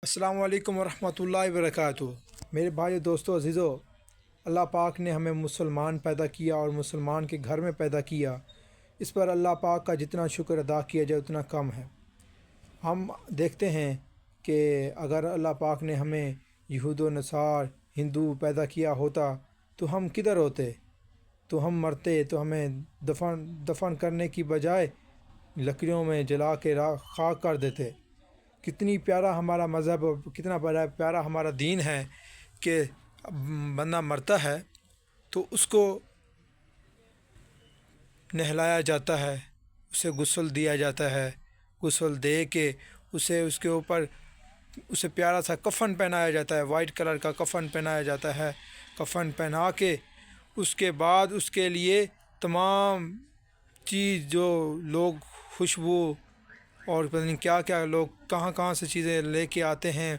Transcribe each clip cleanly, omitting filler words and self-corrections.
السلام علیکم ورحمۃ اللہ وبرکاتہ۔ میرے بھائی دوستو عزیزو، اللہ پاک نے ہمیں مسلمان پیدا کیا اور مسلمان کے گھر میں پیدا کیا۔ اس پر اللہ پاک کا جتنا شکر ادا کیا جائے اتنا کم ہے۔ ہم دیکھتے ہیں کہ اگر اللہ پاک نے ہمیں یہود و نصار ہندو پیدا کیا ہوتا تو ہم کدھر ہوتے؟ تو ہم مرتے، تو ہمیں دفن کرنے کی بجائے لکڑیوں میں جلا کے خاک کر دیتے۔ کتنی پیارا ہمارا مذہب، کتنا پیارا ہمارا دین ہے کہ بندہ مرتا ہے تو اس کو نہلایا جاتا ہے، اسے غسل دیا جاتا ہے، غسل دے کے اس کے اوپر اسے پیارا سا کفن پہنایا جاتا ہے، وائٹ کلر کا کفن پہنایا جاتا ہے۔ کفن پہنا کے اس کے بعد اس کے لیے تمام چیز جو لوگ خوشبو اور پتہ نہیں کیا کیا لوگ کہاں سے چیزیں لے کے آتے ہیں،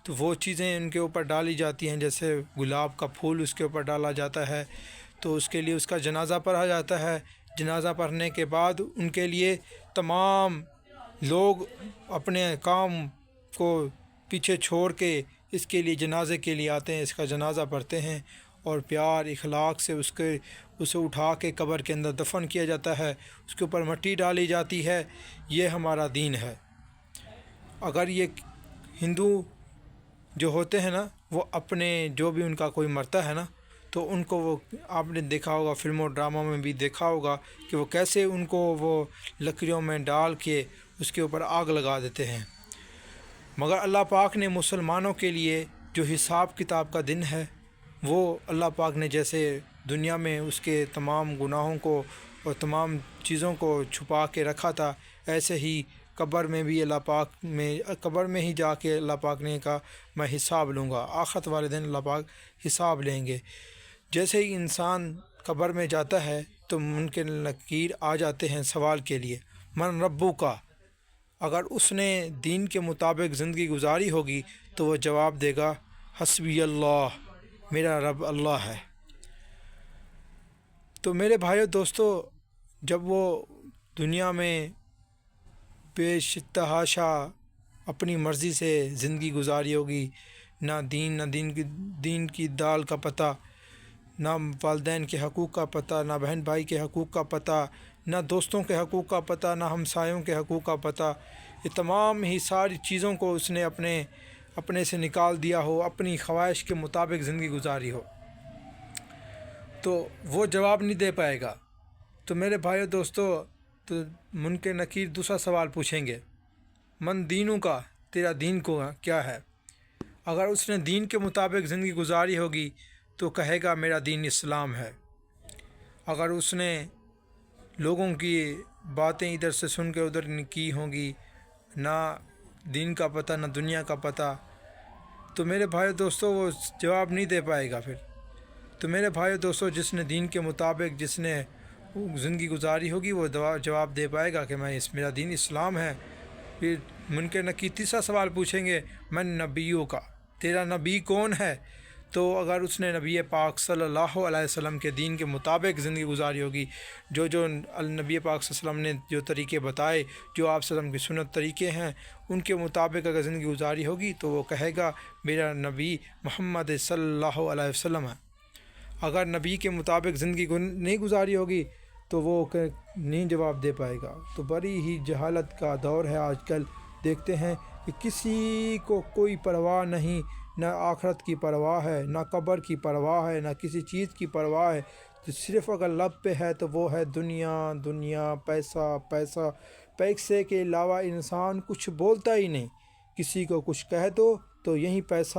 تو وہ چیزیں ان کے اوپر ڈالی جاتی ہیں۔ جیسے گلاب کا پھول اس کے اوپر ڈالا جاتا ہے، تو اس کے لیے اس کا جنازہ پڑھا جاتا ہے۔ جنازہ پڑھنے کے بعد ان کے لیے تمام لوگ اپنے کام کو پیچھے چھوڑ کے اس کے لیے جنازے کے لیے آتے ہیں، اس کا جنازہ پڑھتے ہیں اور پیار اخلاق سے اسے اٹھا کے قبر کے اندر دفن کیا جاتا ہے، اس کے اوپر مٹی ڈالی جاتی ہے۔ یہ ہمارا دین ہے۔ اگر یہ ہندو جو ہوتے ہیں نا، وہ اپنے جو بھی ان کا کوئی مرتا ہے نا، تو ان کو وہ آپ نے دیکھا ہوگا، فلم و ڈراموں میں بھی دیکھا ہوگا کہ وہ کیسے ان کو وہ لکڑیوں میں ڈال کے اس کے اوپر آگ لگا دیتے ہیں۔ مگر اللہ پاک نے مسلمانوں کے لیے جو حساب کتاب کا دن ہے، وہ اللہ پاک نے جیسے دنیا میں اس کے تمام گناہوں کو اور تمام چیزوں کو چھپا کے رکھا تھا، ایسے ہی قبر میں بھی قبر میں ہی جا کے اللہ پاک نے کہا میں حساب لوں گا۔ آخرت والے دن اللہ پاک حساب لیں گے۔ جیسے ہی انسان قبر میں جاتا ہے تو منکر نکیر آ جاتے ہیں سوال کے لیے، من ربو کا۔ اگر اس نے دین کے مطابق زندگی گزاری ہوگی تو وہ جواب دے گا حسبی اللہ، میرا رب اللہ ہے۔ تو میرے بھائیو دوستو، جب وہ دنیا میں بے تحاشا اپنی مرضی سے زندگی گزاری ہوگی، نہ دین کی دال کا پتہ، نہ والدین کے حقوق کا پتہ، نہ بہن بھائی کے حقوق کا پتہ، نہ دوستوں کے حقوق کا پتہ، نہ ہمسایوں کے حقوق کا پتہ، یہ تمام ہی ساری چیزوں کو اس نے اپنے سے نکال دیا ہو، اپنی خواہش کے مطابق زندگی گزاری ہو، تو وہ جواب نہیں دے پائے گا۔ تو میرے بھائیو دوستو، تو منکر نکیر دوسرا سوال پوچھیں گے، من دینوں کا، تیرا دین کو کیا ہے؟ اگر اس نے دین کے مطابق زندگی گزاری ہوگی تو کہے گا میرا دین اسلام ہے۔ اگر اس نے لوگوں کی باتیں ادھر سے سن کے ادھر کی ہوں گی، نہ دین کا پتہ نہ دنیا کا پتہ، تو میرے بھائی دوستو وہ جواب نہیں دے پائے گا پھر۔ تو میرے بھائی دوستو، جس نے دین کے مطابق جس نے زندگی گزاری ہوگی وہ جواب دے پائے گا کہ میرا دین اسلام ہے۔ پھر منکر نکیر تیسرا سوال پوچھیں گے، من نبیوں کا، تیرا نبی کون ہے؟ تو اگر اس نے نبی پاک صلی اللہ علیہ وسلم کے دین کے مطابق زندگی گزاری ہوگی، جو نبی پاک صلی اللہ علیہ وسلم نے جو طریقے بتائے، جو آپ صلی اللہ علیہ وسلم کی سنت طریقے ہیں، ان کے مطابق اگر زندگی گزاری ہوگی تو وہ کہے گا میرا نبی محمد صلی اللہ علیہ وسلم ہے۔ اگر نبی کے مطابق زندگی نہیں گزاری ہوگی تو وہ نہیں جواب دے پائے گا۔ تو بڑی ہی جہالت کا دور ہے آج کل۔ دیکھتے ہیں کہ کسی کو کوئی پرواہ نہیں، نہ آخرت کی پرواہ ہے، نہ قبر کی پرواہ ہے، نہ کسی چیز کی پرواہ ہے۔ تو صرف اگر لب پہ ہے تو وہ ہے دنیا دنیا، پیسہ پیسہ۔ پیسے کے علاوہ انسان کچھ بولتا ہی نہیں۔ کسی کو کچھ کہہ دو تو یہیں پیسہ،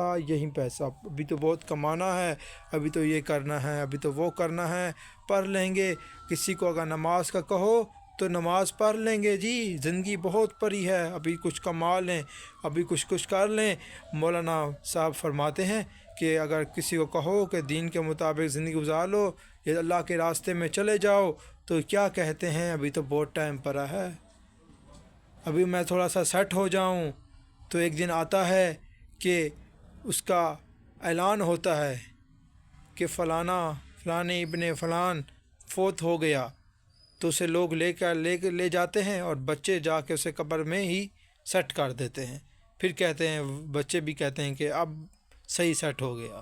ابھی تو بہت کمانا ہے، ابھی تو یہ کرنا ہے، ابھی تو وہ کرنا ہے، پڑھ لیں گے۔ کسی کو اگر نماز کا کہو تو نماز پڑھ لیں گے، جی زندگی بہت پڑی ہے، ابھی کچھ کما لیں، ابھی کچھ کر لیں۔ مولانا صاحب فرماتے ہیں کہ اگر کسی کو کہو کہ دین کے مطابق زندگی گزار لو، یا اللہ کے راستے میں چلے جاؤ، تو کیا کہتے ہیں ابھی تو بہت ٹائم پڑا ہے، ابھی میں تھوڑا سا سیٹ ہو جاؤں۔ تو ایک دن آتا ہے کہ اس کا اعلان ہوتا ہے کہ فلاں ابن فلان فوت ہو گیا، تو اسے لوگ لے جاتے ہیں اور بچے جا کے اسے قبر میں ہی سیٹ کر دیتے ہیں پھر کہتے ہیں بچے بھی کہتے ہیں کہ اب صحیح سیٹ ہو گیا۔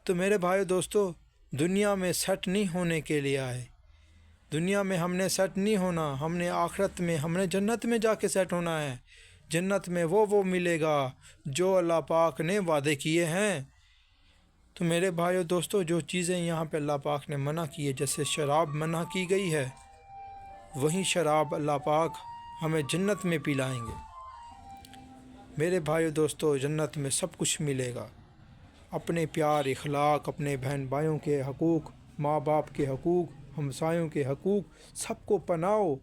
تو میرے بھائی دوستو، دنیا میں سیٹ نہیں ہونے کے لیے آئے، دنیا میں ہم نے سیٹ نہیں ہونا، ہم نے آخرت میں، ہم نے جنت میں جا کے سیٹ ہونا ہے۔ جنت میں وہ ملے گا جو اللہ پاک نے وعدے کیے ہیں۔ تو میرے بھائیو دوستو، جو چیزیں یہاں پہ اللہ پاک نے منع کی ہے، جیسے شراب منع کی گئی ہے، وہیں شراب اللہ پاک ہمیں جنت میں پلائیں گے۔ میرے بھائیو دوستو، جنت میں سب کچھ ملے گا، اپنے پیار اخلاق، اپنے بہن بھائیوں کے حقوق، ماں باپ کے حقوق، ہمسایوں کے حقوق، سب کو پناؤ۔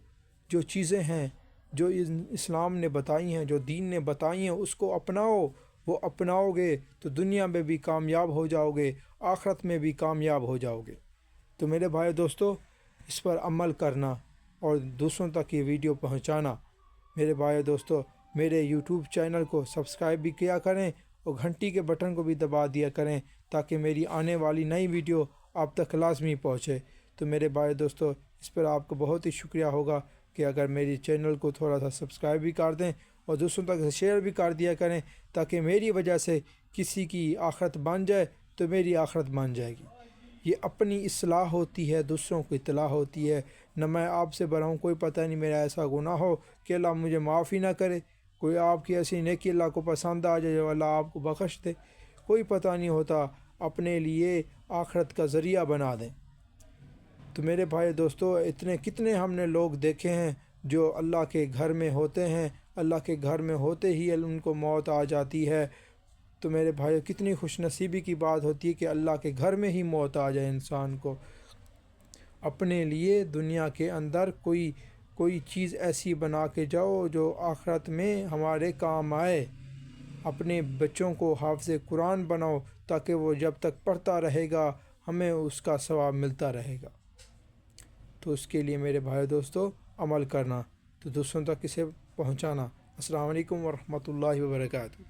جو چیزیں ہیں جو اسلام نے بتائی ہیں، جو دین نے بتائی ہیں، اس کو اپناؤ۔ وہ اپناؤ گے تو دنیا میں بھی کامیاب ہو جاؤ گے، آخرت میں بھی کامیاب ہو جاؤ گے۔ تو میرے بھائی دوستو، اس پر عمل کرنا اور دوسروں تک یہ ویڈیو پہنچانا۔ میرے بھائی دوستو، میرے یوٹیوب چینل کو سبسکرائب بھی کیا کریں اور گھنٹی کے بٹن کو بھی دبا دیا کریں تاکہ میری آنے والی نئی ویڈیو آپ تک لازمی پہنچے۔ تو میرے بھائی دوستو، اس پر آپ کو بہت ہی شکریہ ہوگا کہ اگر میری چینل کو تھوڑا سا سبسکرائب بھی کر دیں اور دوسروں تک شیئر بھی کر دیا کریں تاکہ میری وجہ سے کسی کی آخرت بن جائے تو میری آخرت بن جائے گی۔ یہ اپنی اصلاح ہوتی ہے، دوسروں کو اطلاع ہوتی ہے۔ نہ میں آپ سے بڑا ہوں، کوئی پتہ نہیں میرا ایسا گناہ ہو کہ اللہ مجھے معاف ہی نہ کرے، کوئی آپ کی ایسی نیکی اللہ کو پسند آ جائے جو اللہ آپ کو بخش دے، کوئی پتہ نہیں ہوتا۔ اپنے لیے آخرت کا ذریعہ بنا دیں۔ تو میرے بھائی دوستو، اتنے کتنے ہم نے لوگ دیکھے ہیں جو اللہ کے گھر میں ہوتے ہیں، اللہ کے گھر میں ہوتے ہی ان کو موت آ جاتی ہے۔ تو میرے بھائی، کتنی خوش نصیبی کی بات ہوتی ہے کہ اللہ کے گھر میں ہی موت آ جائے انسان کو۔ اپنے لیے دنیا کے اندر کوئی چیز ایسی بنا کے جاؤ جو آخرت میں ہمارے کام آئے۔ اپنے بچوں کو حافظ قرآن بناؤ تاکہ وہ جب تک پڑھتا رہے گا ہمیں اس کا ثواب ملتا رہے گا۔ تو اس کے لیے میرے بھائی دوستو، عمل کرنا، تو دوسروں تک اسے پہنچانا۔ السلام علیکم ورحمۃ اللہ وبرکاتہ۔